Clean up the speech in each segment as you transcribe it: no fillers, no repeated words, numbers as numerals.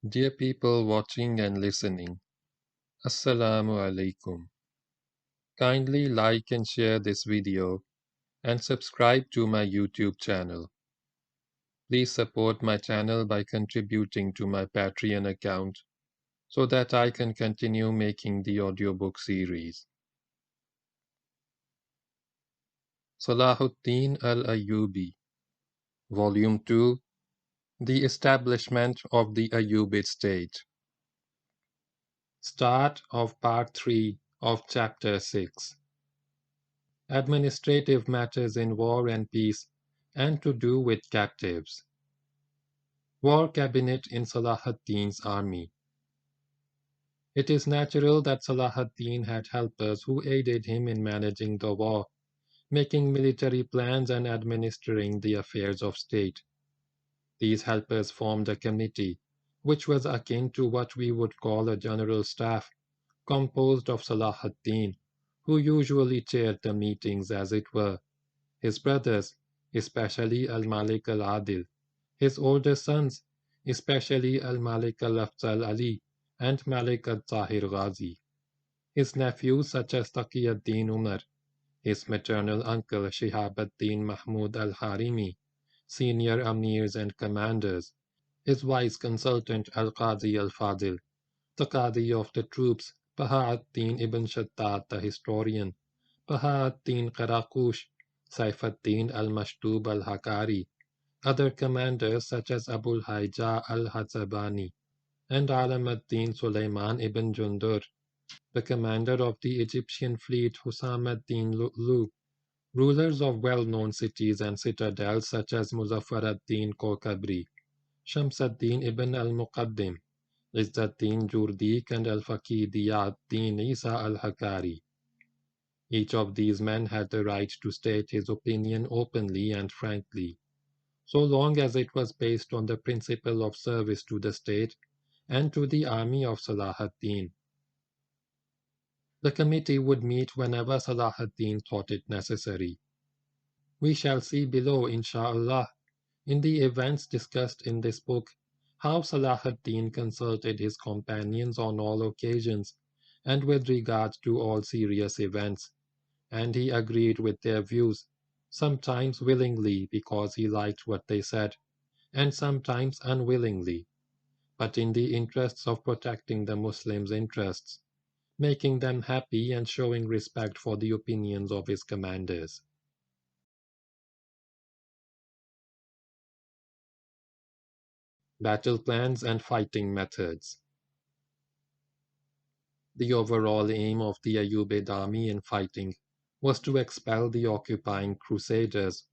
Dear people watching and listening, Assalamu alaikum. Kindly like and share this video and subscribe to my YouTube channel. Please support my channel by contributing to my Patreon account so that I can continue making the audiobook series. Salah ad-Deen al-Ayyubi, Volume 2, The Establishment of the Ayyubid State. Start of Part 3 of Chapter 6. Administrative matters in war and peace, and to do with captives. War cabinet in Salah ad-Deen's army. It is natural that Salah ad-Deen had helpers who aided him in managing the war, making military plans and administering the affairs of state. These helpers formed a committee, which was akin to what we would call a general staff, composed of Salah ad-Deen, who usually chaired the meetings as it were, his brothers, especially Al-Malik al-Adil, his older sons, especially Al-Malik al-Afzal Ali and Malik al-Tahir Ghazi, his nephews such as Taqi ad-Din Umar, his maternal uncle Shihab ad-Din Mahmud al-Harimi, senior amirs and commanders, his vice consultant Al-Qazi al-Fadil, the Qadi of the troops, Baha ad-Din ibn Shaddad the historian, Baha ad-Din Qaraqush, Saif ad-Din al-Mashtub al-Hakari, other commanders such as Abul Hayja al-Hazabani, and Alam ad-Din Sulaiman ibn Jundur, the commander of the Egyptian fleet Husam ad-Din Lu'lu, rulers of well-known cities and citadels such as Muzaffar ad-Din Kokabri, Shams ad-Din ibn al-Muqaddim, Izz ad-Din Jurdik and al-Faqih Diya ad-Din Isa al-Hakari. Each of these men had the right to state his opinion openly and frankly, so long as it was based on the principle of service to the state and to the army of Salah ad-Din. The committee would meet whenever Salah ad-Din thought it necessary. We shall see below, insha'Allah, in the events discussed in this book, how Salah ad-Din consulted his companions on all occasions and with regard to all serious events, and he agreed with their views, sometimes willingly because he liked what they said, and sometimes unwillingly, but in the interests of protecting the Muslims' interests, making them happy and showing respect for the opinions of his commanders. Battle plans and fighting methods. The overall aim of the Ayyubid army in fighting was to expel the occupying Crusaders,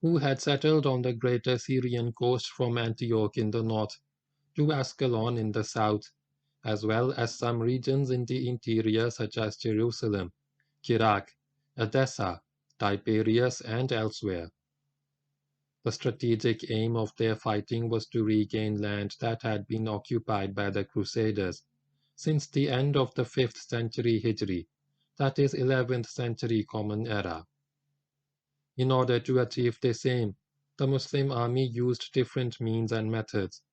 who had settled on the greater Syrian coast from Antioch in the north to Ascalon in the south, as well as some regions in the interior such as Jerusalem, Kirak, Edessa, Tiberias, and elsewhere. The strategic aim of their fighting was to regain land that had been occupied by the Crusaders since the end of the 5th century Hijri, that is 11th century Common Era. In order to achieve this aim, the Muslim army used different means and methods,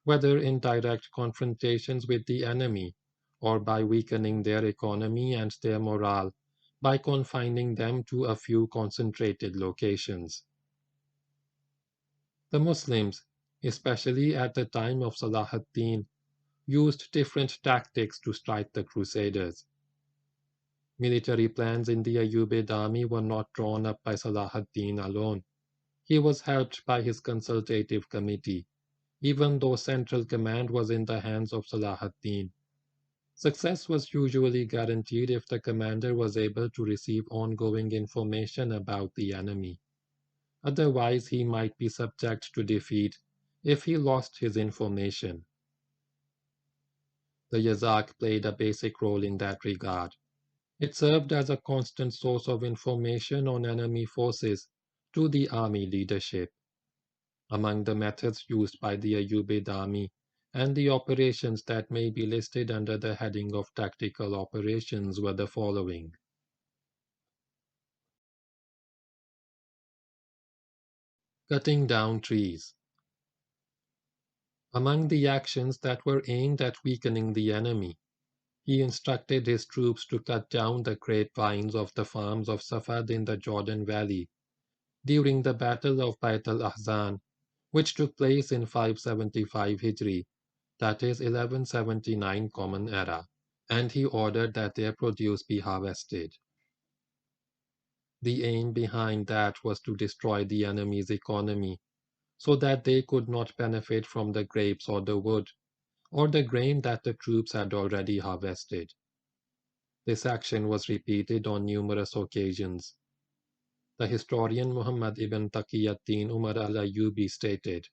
whether in direct confrontations with the enemy or by weakening their economy and their morale by confining them to a few concentrated locations. The Muslims, especially at the time of Salah ad-Din, used different tactics to strike the Crusaders. Military plans in the Ayyubid army were not drawn up by Salah ad-Din alone. He was helped by his consultative committee, even though central command was in the hands of Salah ad-Din. Success was usually guaranteed if the commander was able to receive ongoing information about the enemy. Otherwise, he might be subject to defeat if he lost his information. The Yazak played a basic role in that regard. It served as a constant source of information on enemy forces to the army leadership. Among the methods used by the Ayyubid army and the operations that may be listed under the heading of tactical operations were the following. Cutting down trees. Among the actions that were aimed at weakening the enemy, he instructed his troops to cut down the grapevines of the farms of Safad in the Jordan Valley during the Battle of Bait al-Ahzan, which took place in 575 Hijri, that is 1179 Common Era, and he ordered that their produce be harvested. The aim behind that was to destroy the enemy's economy, so that they could not benefit from the grapes or the wood, or the grain that the troops had already harvested. This action was repeated on numerous occasions. The historian Muhammad ibn Taqiyuddin Umar al-Ayyubi stated,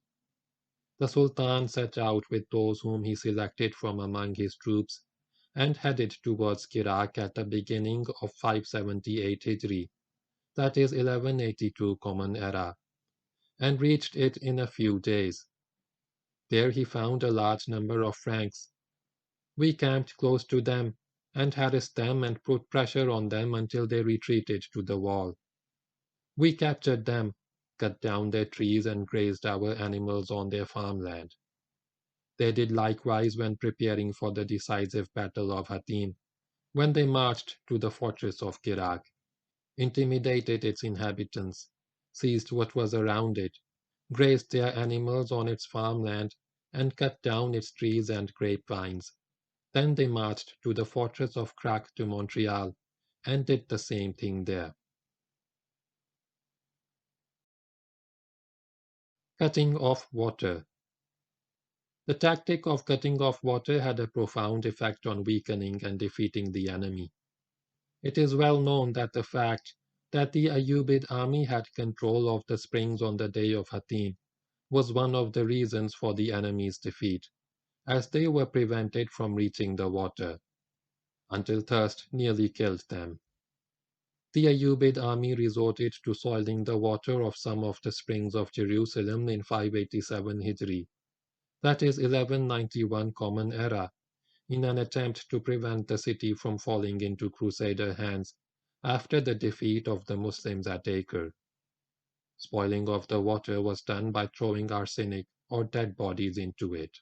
"The Sultan set out with those whom he selected from among his troops and headed towards Iraq at the beginning of 578 Hijri, that is 1182 Common Era, and reached it in a few days. There he found a large number of Franks. We camped close to them and harassed them and put pressure on them until they retreated to the wall. We captured them, cut down their trees and grazed our animals on their farmland. They did likewise when preparing for the decisive battle of Hattin, when they marched to the fortress of Kirak, intimidated its inhabitants, seized what was around it, grazed their animals on its farmland, and cut down its trees and grapevines. Then they marched to the fortress of Crac to Montreal, and did the same thing there." Cutting off water. The tactic of cutting off water had a profound effect on weakening and defeating the enemy. It is well known that the fact that the Ayyubid army had control of the springs on the day of Hattin was one of the reasons for the enemy's defeat, as they were prevented from reaching the water, until thirst nearly killed them. The Ayyubid army resorted to soiling the water of some of the springs of Jerusalem in 587 Hijri, that is 1191 Common Era, in an attempt to prevent the city from falling into Crusader hands after the defeat of the Muslims at Acre. Spoiling of the water was done by throwing arsenic or dead bodies into it.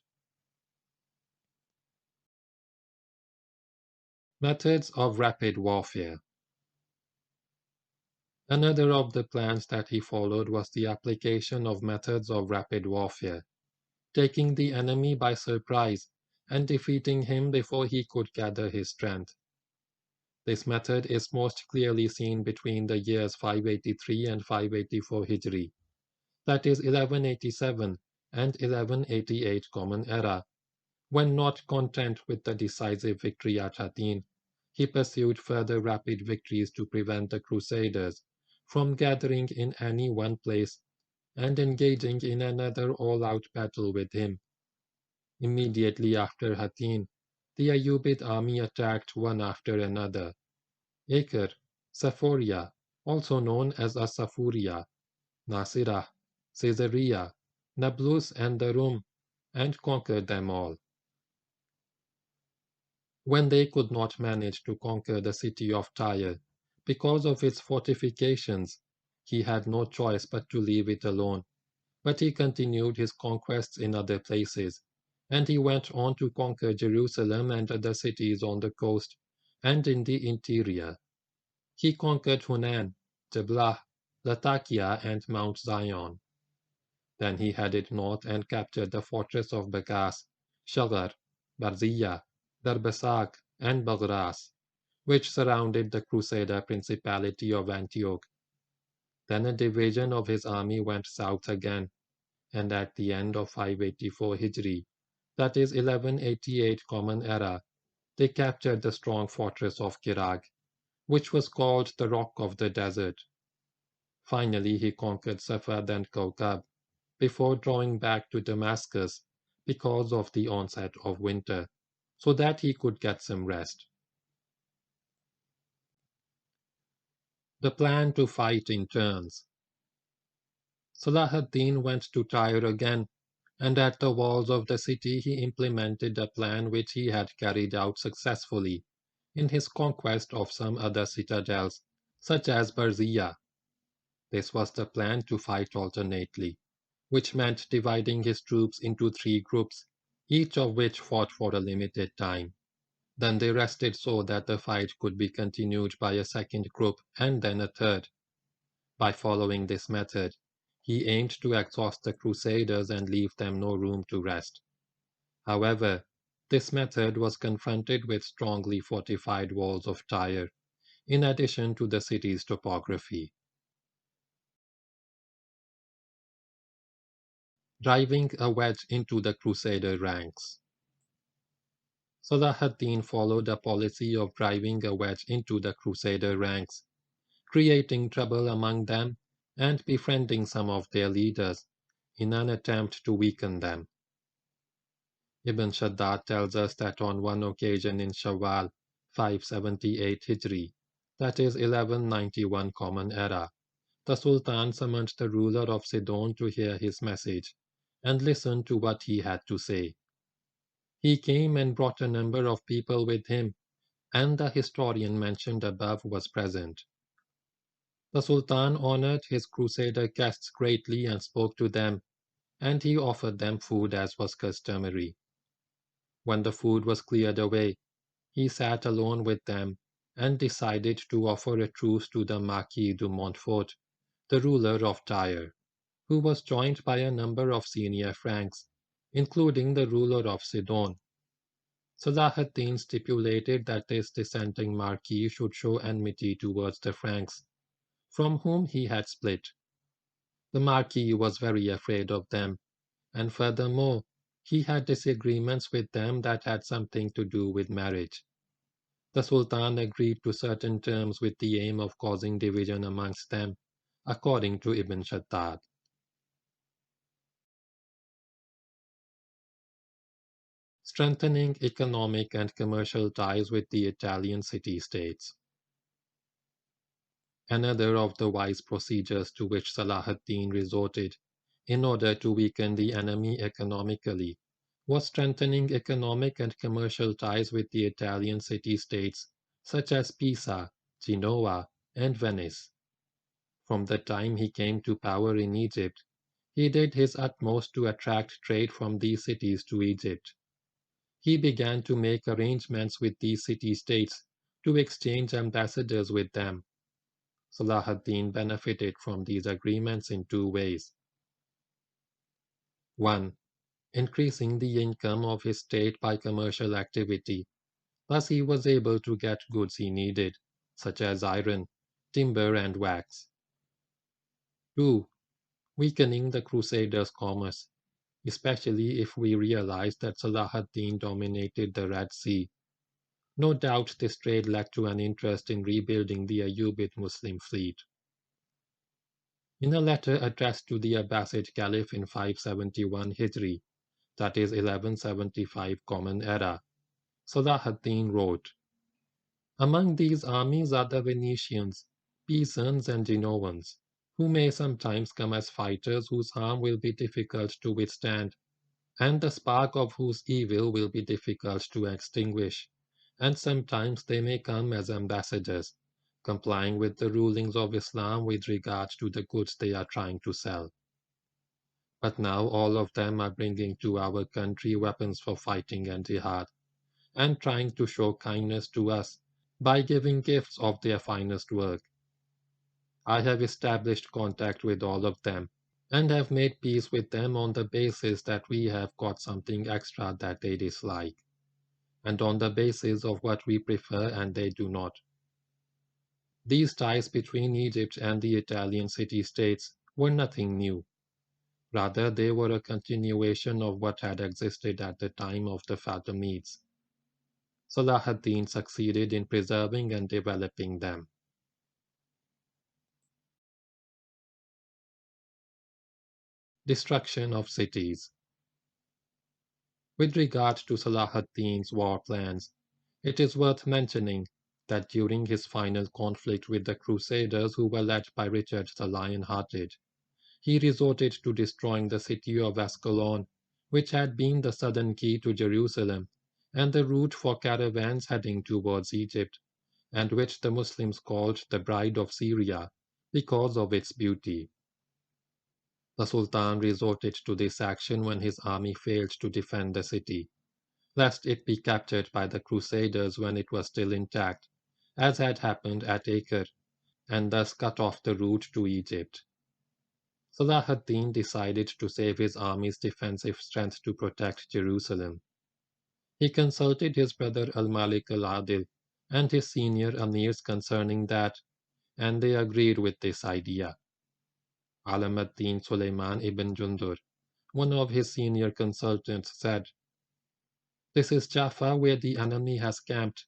Methods of rapid warfare. Another of the plans that he followed was the application of methods of rapid warfare, taking the enemy by surprise and defeating him before he could gather his strength. This method is most clearly seen between the years 583 and 584 Hijri, that is 1187 and 1188 Common Era, when not content with the decisive victory at Hattin, he pursued further rapid victories to prevent the Crusaders from gathering in any one place and engaging in another all-out battle with him. Immediately after Hattin, the Ayyubid army attacked one after another Acre, Saphoria, also known as Asafuria, Nasirah, Caesarea, Nablus, and Darum, and conquered them all. When they could not manage to conquer the city of Tyre because of its fortifications, he had no choice but to leave it alone. But he continued his conquests in other places, and he went on to conquer Jerusalem and other cities on the coast and in the interior. He conquered Hunan, Jablah, Latakia, and Mount Zion. Then he headed north and captured the fortress of Bagas, Shagar, Barziyah, Darbasak, and Bagras, which surrounded the Crusader principality of Antioch. Then a division of his army went south again, and at the end of 584 Hijri, that is 1188 Common Era, they captured the strong fortress of Kirag, which was called the Rock of the Desert. Finally, he conquered Safad and Kaukab, before drawing back to Damascus because of the onset of winter, so that he could get some rest. The plan to fight in turns. Salah ad-Deen went to Tyre again, and at the walls of the city he implemented a plan which he had carried out successfully in his conquest of some other citadels, such as Barziyah. This was the plan to fight alternately. which meant dividing his troops into 3 groups, each of which fought for a limited time. Then they rested so that the fight could be continued by a second group and then a third. By following this method, he aimed to exhaust the Crusaders and leave them no room to rest. However, this method was confronted with strongly fortified walls of Tyre, in addition to the city's topography. Driving a wedge into the Crusader ranks. Salah ad-Din followed a policy of driving a wedge into the Crusader ranks, creating trouble among them and befriending some of their leaders in an attempt to weaken them. Ibn Shaddad tells us that on one occasion in Shawwal 578 Hijri, that is 1191 Common Era, the Sultan summoned the ruler of Sidon to hear his message and listen to what he had to say. He came and brought a number of people with him, and the historian mentioned above was present. The Sultan honored his Crusader guests greatly and spoke to them, and he offered them food as was customary. When the food was cleared away, he sat alone with them and decided to offer a truce to the Marquis de Montfort, the ruler of Tyre, who was joined by a number of senior Franks, including the ruler of Sidon. Salah ad-Din stipulated that this dissenting marquis should show enmity towards the Franks, from whom he had split. The marquis was very afraid of them, and furthermore, he had disagreements with them that had something to do with marriage. The Sultan agreed to certain terms with the aim of causing division amongst them, according to Ibn Shaddad. Strengthening economic and commercial ties with the Italian city-states. Another of the wise procedures to which Salah ad-Din resorted in order to weaken the enemy economically was strengthening economic and commercial ties with the Italian city-states such as Pisa, Genoa, and Venice. From the time he came to power in Egypt, he did his utmost to attract trade from these cities to Egypt. He began to make arrangements with these city-states to exchange ambassadors with them. Salah ad-Din benefited from these agreements in 2 ways. 1. Increasing the income of his state by commercial activity. Thus he was able to get goods he needed, such as iron, timber, and wax. 2. Weakening the Crusaders' commerce, especially if we realize that Salah ad-Din dominated the Red Sea. No doubt this trade led to an interest in rebuilding the Ayyubid Muslim fleet. In a letter addressed to the Abbasid Caliph in 571 Hijri, that is 1175 Common Era, Salah ad-Din wrote, "Among these armies are the Venetians, Pisans, and Genoans, who may sometimes come as fighters whose harm will be difficult to withstand, and the spark of whose evil will be difficult to extinguish, and sometimes they may come as ambassadors, complying with the rulings of Islam with regard to the goods they are trying to sell. But now all of them are bringing to our country weapons for fighting and jihad, and trying to show kindness to us by giving gifts of their finest work. I have established contact with all of them, and have made peace with them on the basis that we have got something extra that they dislike, and on the basis of what we prefer and they do not. These ties between Egypt and the Italian city-states were nothing new. Rather, they were a continuation of what had existed at the time of the Fatimids. Salah ad-Din succeeded in preserving and developing them. Destruction of cities. With regard to Salah ad-Din's war plans, it is worth mentioning that during his final conflict with the Crusaders who were led by Richard the Lion-Hearted, he resorted to destroying the city of Ascalon, which had been the southern key to Jerusalem and the route for caravans heading towards Egypt, and which the Muslims called the Bride of Syria because of its beauty. The Sultan resorted to this action when his army failed to defend the city, lest it be captured by the Crusaders when it was still intact, as had happened at Acre, and thus cut off the route to Egypt. Salah ad-Din decided to save his army's defensive strength to protect Jerusalem. He consulted his brother al-Malik al-Adil and his senior emirs concerning that, and they agreed with this idea. Alam ad-Din Sulayman ibn Jundur, one of his senior consultants, said, "This is Jaffa where the enemy has camped,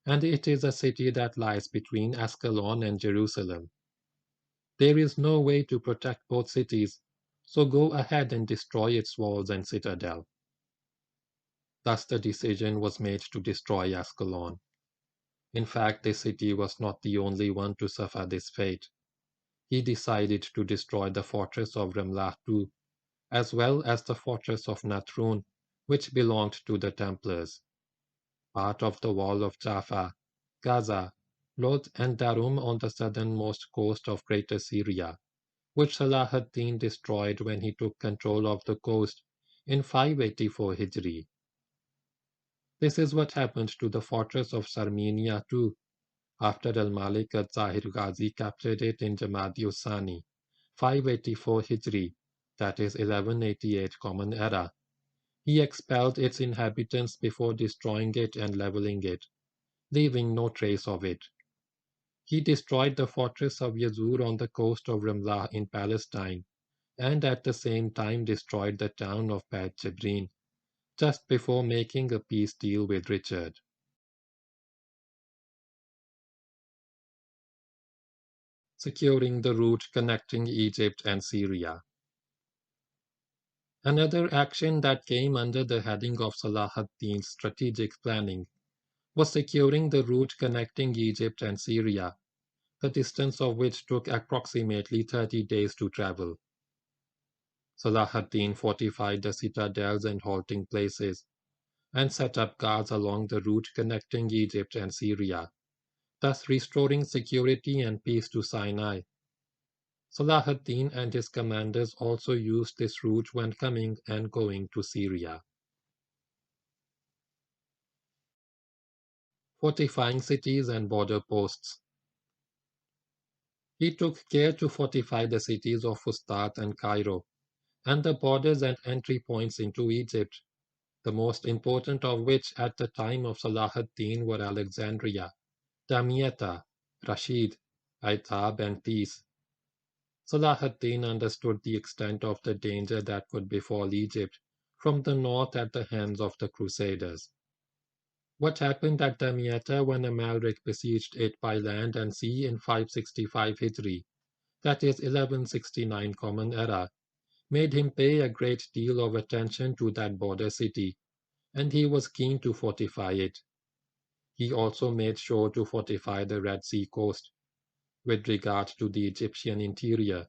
and it is a city that lies between Ascalon and Jerusalem. There is no way to protect both cities, so go ahead and destroy its walls and citadel." Thus the decision was made to destroy Ascalon. In fact, this city was not the only one to suffer this fate. He decided to destroy the fortress of Ramlah too, as well as the fortress of Natrun, which belonged to the Templars. Part of the wall of Jaffa, Gaza, Lod, and Darum on the southernmost coast of Greater Syria, which Salah ad-Din destroyed when he took control of the coast in 584 Hijri. This is what happened to the fortress of Sarmenia too, after al-Malik al-Zahir Ghazi captured it in Jamadi Sani, 584 Hijri, that is 1188 Common Era. He expelled its inhabitants before destroying it and leveling it, leaving no trace of it. He destroyed the fortress of Yazur on the coast of Ramlah in Palestine, and at the same time destroyed the town of Beit Jibrin, just before making a peace deal with Richard. Securing the route connecting Egypt and Syria. Another action that came under the heading of Salah ad-Din's strategic planning was securing the route connecting Egypt and Syria, the distance of which took approximately 30 days to travel. Salah ad-Din fortified the citadels and halting places, and set up guards along the route connecting Egypt and Syria, thus restoring security and peace to Sinai. Salah ad-Din and his commanders also used this route when coming and going to Syria. Fortifying cities and border posts. He took care to fortify the cities of Fustat and Cairo, and the borders and entry points into Egypt, the most important of which at the time of Salah ad-Din were Alexandria, Damietta, Rashid, Aitab, and Tis. Salah ad-Din understood the extent of the danger that could befall Egypt from the north at the hands of the Crusaders. What happened at Damietta when Amalric besieged it by land and sea in 565 Hijri, that is 1169 Common Era, made him pay a great deal of attention to that border city, and he was keen to fortify it. He also made sure to fortify the Red Sea coast. With regard to the Egyptian interior,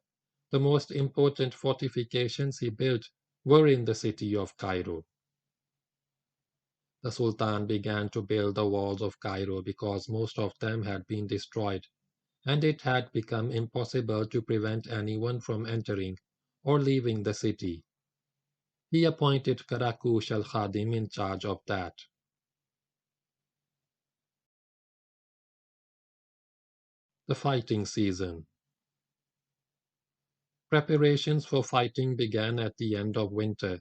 the most important fortifications he built were in the city of Cairo. The Sultan began to build the walls of Cairo because most of them had been destroyed, and it had become impossible to prevent anyone from entering or leaving the city. He appointed Karakush al-Khadim in charge of that. The fighting season. Preparations for fighting began at the end of winter,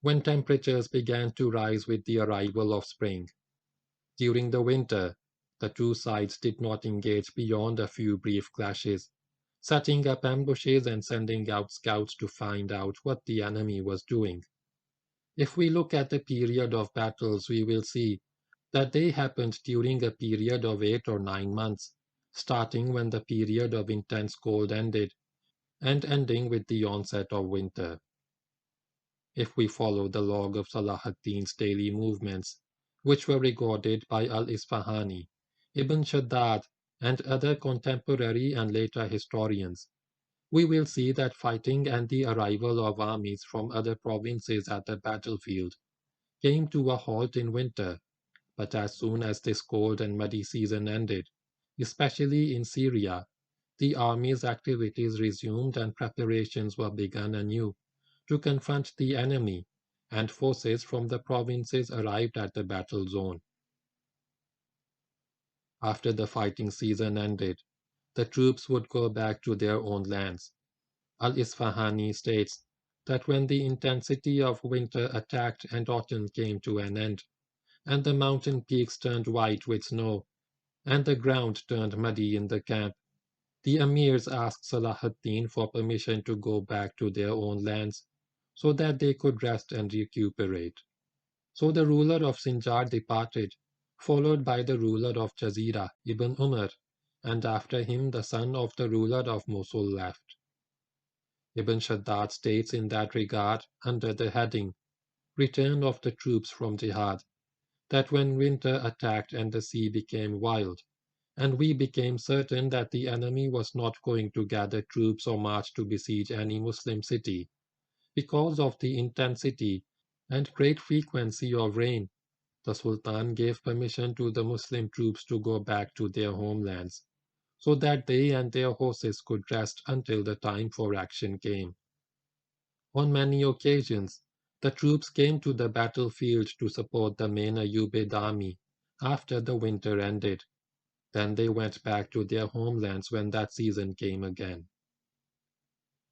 when temperatures began to rise with the arrival of spring. During the winter, the two sides did not engage beyond a few brief clashes, setting up ambushes and sending out scouts to find out what the enemy was doing. If we look at the period of battles, we will see that they happened during a period of 8 or 9 months, starting when the period of intense cold ended and ending with the onset of winter. If we follow the log of Salah ad-Din's daily movements, which were recorded by al-Isfahani, Ibn Shaddad, and other contemporary and later historians, we will see that fighting and the arrival of armies from other provinces at the battlefield came to a halt in winter, but as soon as this cold and muddy season ended, especially in Syria, the army's activities resumed and preparations were begun anew to confront the enemy, and forces from the provinces arrived at the battle zone. After the fighting season ended, the troops would go back to their own lands. Al-Isfahani states that when the intensity of winter attacked and autumn came to an end, and the mountain peaks turned white with snow, and the ground turned muddy in the camp, the emirs asked Salah ad-Din for permission to go back to their own lands so that they could rest and recuperate. So the ruler of Sinjar departed, followed by the ruler of Jazira, Ibn Umar, and after him the son of the ruler of Mosul left. Ibn Shaddad states in that regard, under the heading, Return of the Troops from Jihad, that when winter attacked and the sea became wild, and we became certain that the enemy was not going to gather troops or march to besiege any Muslim city, because of the intensity and great frequency of rain, the Sultan gave permission to the Muslim troops to go back to their homelands, so that they and their horses could rest until the time for action came. On many occasions, the troops came to the battlefield to support the main Ayyubid army after the winter ended. Then they went back to their homelands when that season came again.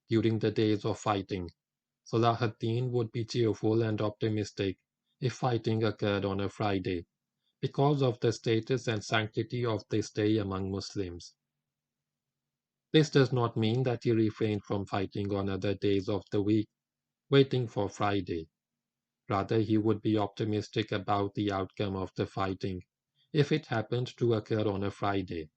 During the days of fighting, Salah ad-Din would be cheerful and optimistic if fighting occurred on a Friday, because of the status and sanctity of this day among Muslims. This does not mean that he refrained from fighting on other days of the week, waiting for Friday. Rather, he would be optimistic about the outcome of the fighting if it happened to occur on a Friday.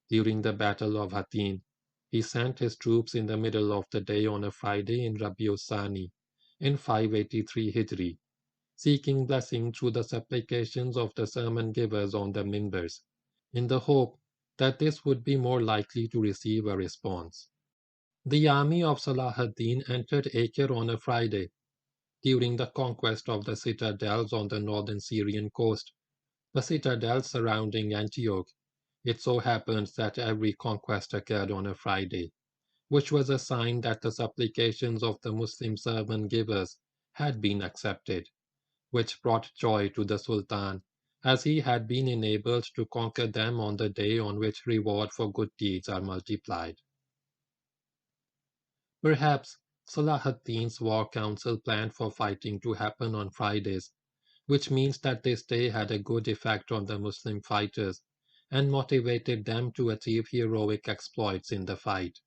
During the Battle of Hattin, he sent his troops in the middle of the day on a Friday in Rabiul Sani in 583 Hijri, seeking blessing through the supplications of the sermon givers on the minbars, in the hope that this would be more likely to receive a response. The army of Salah ad-Din entered Acre on a Friday, during the conquest of the citadels on the northern Syrian coast, the citadels surrounding Antioch. It so happened that every conquest occurred on a Friday, which was a sign that the supplications of the Muslim sermon givers had been accepted, which brought joy to the Sultan, as he had been enabled to conquer them on the day on which reward for good deeds are multiplied. Perhaps Salah ad-Din's war council planned for fighting to happen on Fridays, which means that this day had a good effect on the Muslim fighters and motivated them to achieve heroic exploits in the fight.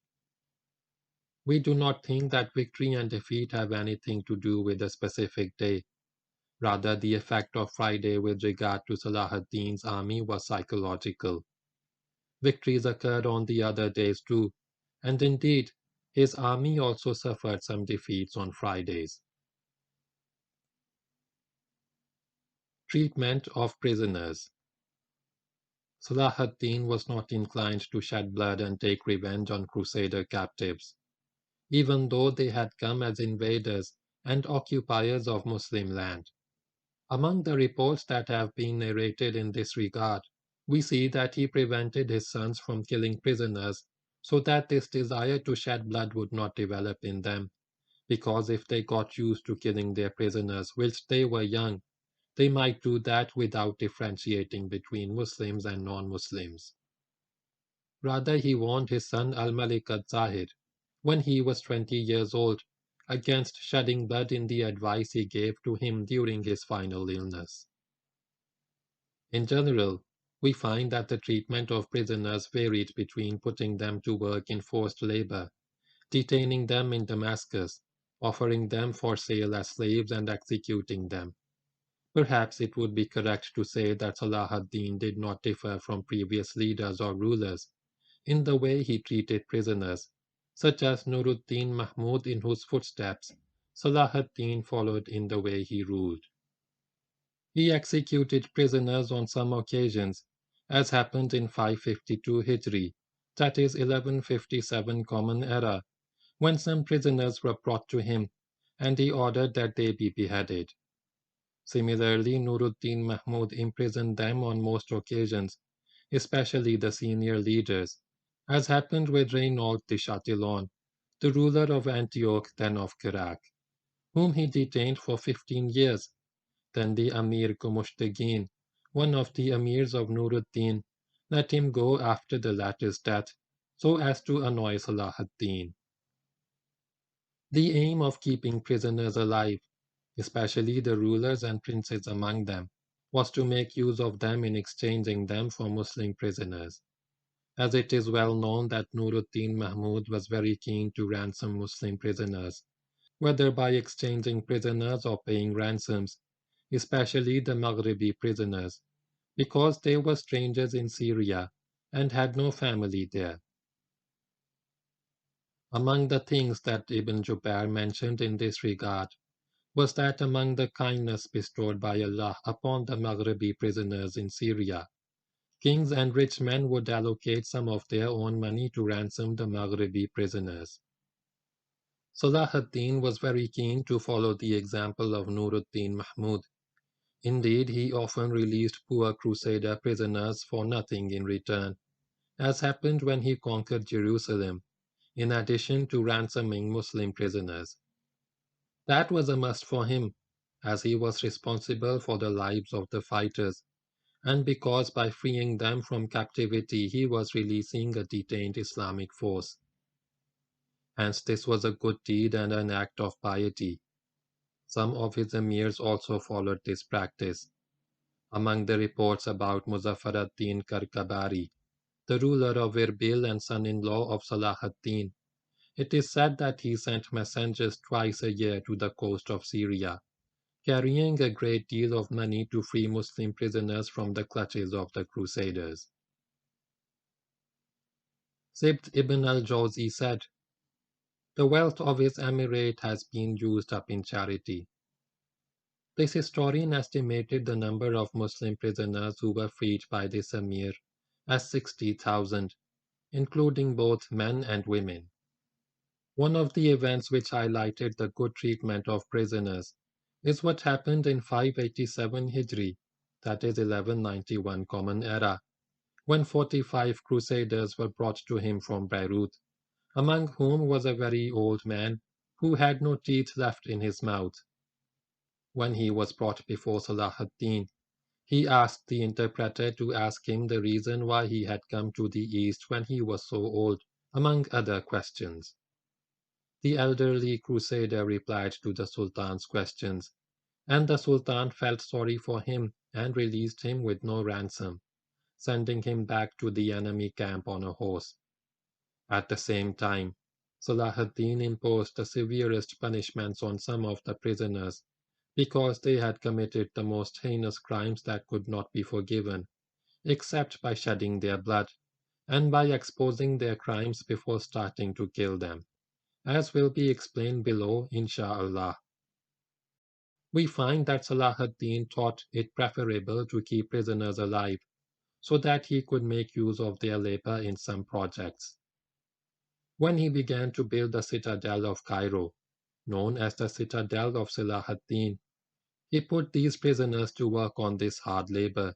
We do not think that victory and defeat have anything to do with a specific day. Rather, the effect of Friday with regard to Salah ad-Din's army was psychological. Victories occurred on the other days too, and indeed, his army also suffered some defeats on Fridays. Treatment of prisoners. Salah ad-Din was not inclined to shed blood and take revenge on Crusader captives, even though they had come as invaders and occupiers of Muslim land. Among the reports that have been narrated in this regard, we see that he prevented his sons from killing prisoners so that this desire to shed blood would not develop in them, because if they got used to killing their prisoners whilst they were young, they might do that without differentiating between Muslims and non-Muslims. Rather, he warned his son Al-Malik al-Zahir, when he was 20 years old, against shedding blood in the advice he gave to him during his final illness. In general, we find that the treatment of prisoners varied between putting them to work in forced labor, detaining them in Damascus, offering them for sale as slaves and executing them. Perhaps it would be correct to say that Salah ad-Din did not differ from previous leaders or rulers in the way he treated prisoners, such as Nuruddin Mahmud in whose footsteps Salah ad-Din followed in the way he ruled. He executed prisoners on some occasions, as happened in 552 Hijri, that is 1157 Common Era, when some prisoners were brought to him, and he ordered that they be beheaded. Similarly, Nuruddin Mahmud imprisoned them on most occasions, especially the senior leaders, as happened with Reynaud de Chatillon, the ruler of Antioch, then of Iraq, whom he detained for 15 years. Then the Amir Gumushtegin, one of the emirs of Nuruddin, let him go after the latter's death, so as to annoy Salah ad-Din. The aim of keeping prisoners alive, especially the rulers and princes among them, was to make use of them in exchanging them for Muslim prisoners. As it is well known that Nuruddin Mahmud was very keen to ransom Muslim prisoners, whether by exchanging prisoners or paying ransoms, especially the Maghribi prisoners, because they were strangers in Syria and had no family there. Among the things that Ibn Jubair mentioned in this regard was that among the kindness bestowed by Allah upon the Maghribi prisoners in Syria, kings and rich men would allocate some of their own money to ransom the Maghribi prisoners. Salah ad-Din was very keen to follow the example of Nuruddin Mahmud. Indeed, he often released poor Crusader prisoners for nothing in return, as happened when he conquered Jerusalem, in addition to ransoming Muslim prisoners. That was a must for him, as he was responsible for the lives of the fighters, and because by freeing them from captivity he was releasing a detained Islamic force. Hence this was a good deed and an act of piety. Some of his emirs also followed this practice. Among the reports about Muzaffar ad-Din Karkabari, the ruler of Irbil and son-in-law of Salah ad-Din, it is said that he sent messengers twice a year to the coast of Syria, carrying a great deal of money to free Muslim prisoners from the clutches of the Crusaders. Sibt ibn al-Jawzi said, "The wealth of his emirate has been used up in charity." This historian estimated the number of Muslim prisoners who were freed by this emir as 60,000, including both men and women. One of the events which highlighted the good treatment of prisoners is what happened in 587 Hijri, that is 1191 Common Era, when 45 Crusaders were brought to him from Beirut, among whom was a very old man who had no teeth left in his mouth. When he was brought before Salah ad-Din, he asked the interpreter to ask him the reason why he had come to the East when he was so old, among other questions. The elderly Crusader replied to the Sultan's questions, and the Sultan felt sorry for him and released him with no ransom, sending him back to the enemy camp on a horse. At the same time, Salah ad-Din imposed the severest punishments on some of the prisoners because they had committed the most heinous crimes that could not be forgiven, except by shedding their blood, and by exposing their crimes before starting to kill them, as will be explained below, insha'Allah. We find that Salah ad-Din thought it preferable to keep prisoners alive, so that he could make use of their labor in some projects. When he began to build the citadel of Cairo, known as the Citadel of Salah ad-Din, he put these prisoners to work on this hard labor,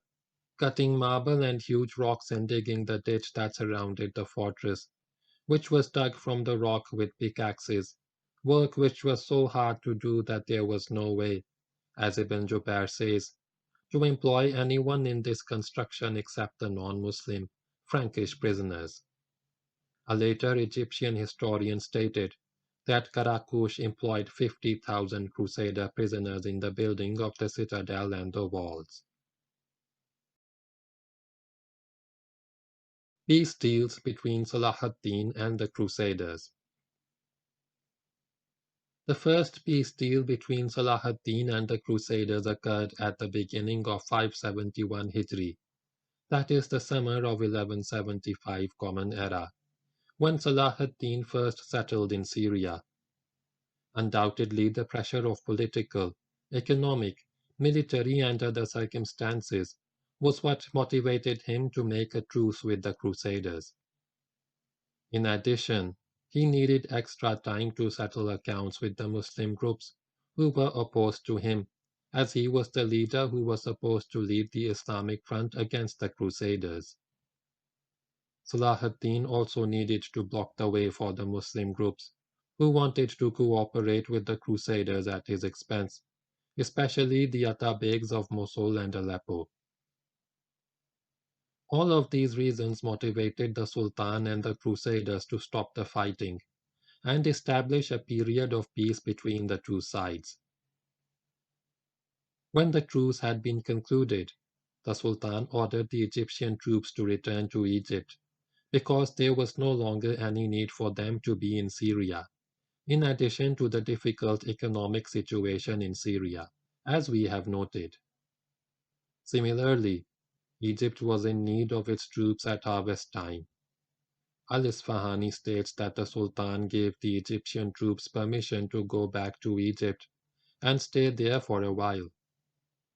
cutting marble and huge rocks and digging the ditch that surrounded the fortress, which was dug from the rock with pickaxes, work which was so hard to do that there was no way, as Ibn Jubair says, to employ anyone in this construction except the non-Muslim, Frankish prisoners. A later Egyptian historian stated that Karakush employed 50,000 Crusader prisoners in the building of the citadel and the walls. Peace deals between Salah ad-Din and the Crusaders. The first peace deal between Salah ad-Din and the Crusaders occurred at the beginning of 571 Hijri, that is the summer of 1175 Common Era, when Salah ad-Din first settled in Syria. Undoubtedly, the pressure of political, economic, military, and other circumstances was what motivated him to make a truce with the Crusaders. In addition, he needed extra time to settle accounts with the Muslim groups who were opposed to him, as he was the leader who was supposed to lead the Islamic front against the Crusaders. Salah ad-Din also needed to block the way for the Muslim groups who wanted to cooperate with the Crusaders at his expense, especially the Atabegs of Mosul and Aleppo. All of these reasons motivated the Sultan and the Crusaders to stop the fighting and establish a period of peace between the two sides. When the truce had been concluded, the Sultan ordered the Egyptian troops to return to Egypt because there was no longer any need for them to be in Syria, in addition to the difficult economic situation in Syria, as we have noted. Similarly, Egypt was in need of its troops at harvest time. Al-Isfahani states that the Sultan gave the Egyptian troops permission to go back to Egypt and stay there for a while.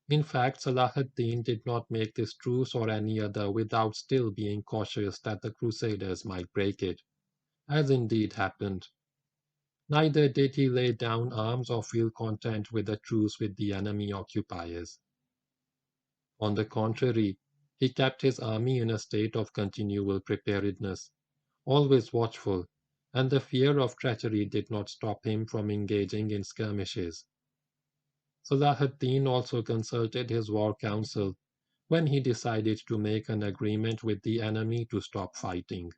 In fact, Salah ad-Din did not make this truce or any other without still being cautious that the Crusaders might break it, as indeed happened. Neither did he lay down arms or feel content with a truce with the enemy occupiers. On the contrary, he kept his army in a state of continual preparedness, always watchful, and the fear of treachery did not stop him from engaging in skirmishes. Salah ad-Din also consulted his war council when he decided to make an agreement with the enemy to stop fighting.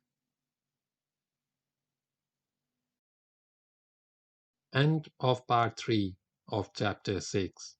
End of part 3 of chapter 6.